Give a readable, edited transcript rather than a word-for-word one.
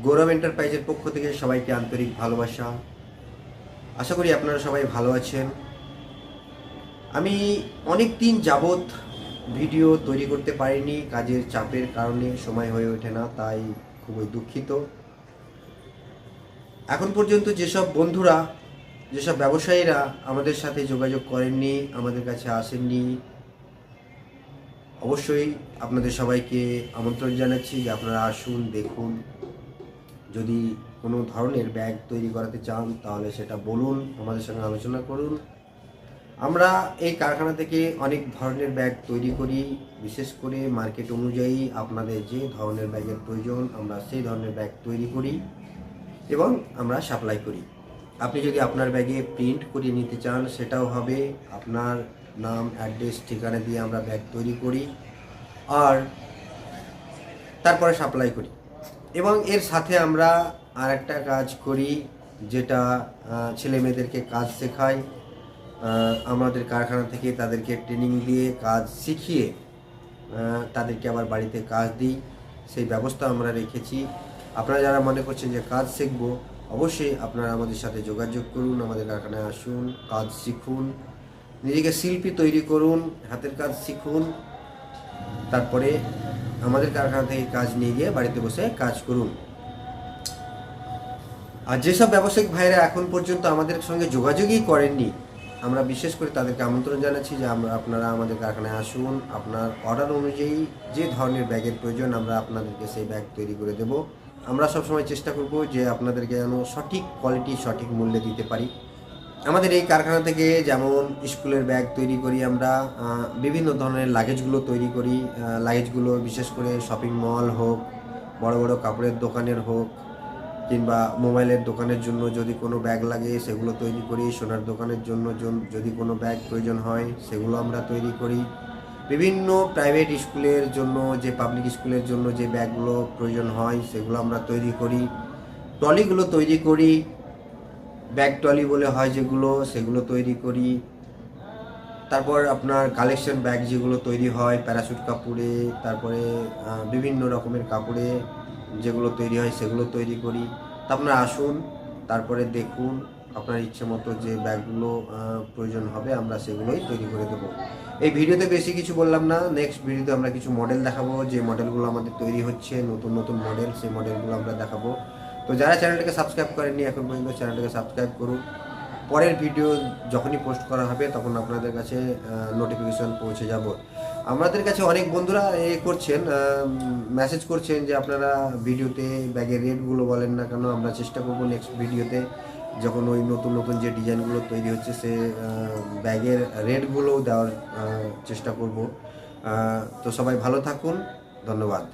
গৌরব এন্টারপ্রাইজের পক্ষ থেকে সবাইকে আন্তরিক ভালোবাসা। আশা করি আপনারা সবাই ভালো আছেন। আমি অনেক দিন যাবৎ ভিডিও তৈরি করতে পারিনি, কাজের চাপের কারণে সময় হয়ে ওঠে না, তাই খুবই দুঃখিত। এখন পর্যন্ত যেসব বন্ধুরা, যেসব ব্যবসায়ীরা আমাদের সাথে যোগাযোগ করেননি, আমাদের কাছে আসেননি, অবশ্যই আপনাদের সবাইকে আমন্ত্রণ জানাচ্ছি যে আপনারা আসুন, দেখুন। যদি কোনো ধরনের ব্যাগ তৈরি করাতে চান তাহলে সেটা বলুন, আমাদের সঙ্গে আলোচনা করুন। আমরা এই কারখানা থেকে অনেক ধরনের ব্যাগ তৈরি করি, বিশেষ করে মার্কেট অনুযায়ী আপনাদের যে ধরনের ব্যাগের প্রয়োজন আমরা সেই ধরনের ব্যাগ তৈরি করি এবং আমরা সাপ্লাই করি। আপনি যদি আপনার ব্যাগে প্রিন্ট করিয়ে নিতে চান সেটাও হবে। আপনার নাম, অ্যাড্রেস, ঠিকানা দিয়ে আমরা ব্যাগ তৈরি করি আর তারপরে সাপ্লাই করি। এবং এর সাথে আমরা আর একটা কাজ করি, যেটা ছেলে মেয়েদেরকে কাজ শেখাই। আমাদের কারখানা থেকে তাদেরকে ট্রেনিং দিয়ে কাজ শিখিয়ে তাদেরকে আবার বাড়িতে কাজ দিই, সেই ব্যবস্থা আমরা রেখেছি। আপনারা যারা মনে করছেন যে কাজ শিখব, অবশ্যই আপনারা আমাদের সাথে যোগাযোগ করুন, আমাদের কারখানায় আসুন, কাজ শিখুন, নিজেকে শিল্পী তৈরি করুন, হাতের কাজ শিখুন, তারপরে আমাদের কারখানা থেকে কাজ নিয়ে গিয়ে বাড়িতে বসে কাজ করুন। আর যেসব ব্যবসায়িক ভাইরা এখন পর্যন্ত আমাদের সঙ্গে যোগাযোগই করেননি, আমরা বিশেষ করে তাদেরকে আমন্ত্রণ জানাচ্ছি যে আপনারা আমাদের কারখানায় আসুন। আপনার অর্ডার অনুযায়ী যে ধরনের ব্যাগের প্রয়োজন আমরা আপনাদেরকে সেই ব্যাগ তৈরি করে দেব। আমরা সবসময় চেষ্টা করব যে আপনাদেরকে যেন সঠিক কোয়ালিটি, সঠিক মূল্যে দিতে পারি। আমাদের এই কারখানা থেকে যেমন স্কুলের ব্যাগ তৈরি করি আমরা, বিভিন্ন ধরনের লাগেজগুলো তৈরি করি। লাগেজগুলো বিশেষ করে শপিং মল হোক, বড় বড় কাপড়ের দোকানের হোক, কিংবা মোবাইলের দোকানের জন্য যদি কোনো ব্যাগ লাগে সেগুলো তৈরি করি। সোনার দোকানের জন্য যদি কোনো ব্যাগ প্রয়োজন হয় সেগুলো আমরা তৈরি করি। বিভিন্ন প্রাইভেট স্কুলের জন্য, যে পাবলিক স্কুলের জন্য যে ব্যাগগুলো প্রয়োজন হয় সেগুলো আমরা তৈরি করি। ট্রলিগুলো তৈরি করি, ব্যাগ ট্রলি বলে হয় যেগুলো, সেগুলো তৈরি করি। তারপর আপনার কালেকশন ব্যাগ যেগুলো তৈরি হয় প্যারাশুট কাপড়ে, তারপরে বিভিন্ন রকমের কাপড়ে যেগুলো তৈরি হয় সেগুলো তৈরি করি। তা আপনারা আসুন, তারপরে দেখুন, আপনার ইচ্ছে মতো যে ব্যাগগুলো প্রয়োজন হবে আমরা সেগুলোই তৈরি করে দেবো। এই ভিডিওতে বেশি কিছু বললাম না, নেক্সট ভিডিওতে আমরা কিছু মডেল দেখাবো, যে মডেলগুলো আমাদের তৈরি হচ্ছে, নতুন নতুন মডেল, সেই মডেলগুলো আমরা দেখাবো। তো যারা চ্যানেলটাকে সাবস্ক্রাইব করেননি এখন পর্যন্ত, চ্যানেলটাকে সাবস্ক্রাইব করুন। পরের ভিডিও যখনই পোস্ট করা হবে তখন আপনাদের কাছে নোটিফিকেশন পৌঁছে যাব। আমাদের কাছে অনেক বন্ধুরা করছেন, মেসেজ করছেন যে আপনারা ভিডিওতে ব্যাগের রেটগুলো বলেন না কেন। আমরা চেষ্টা করব নেক্সট ভিডিওতে, যখন ওই নতুন নতুন যে ডিজাইনগুলো তৈরি হচ্ছে সে ব্যাগের রেটগুলোও দেওয়ার চেষ্টা করব। তো সবাই ভালো থাকুন, ধন্যবাদ।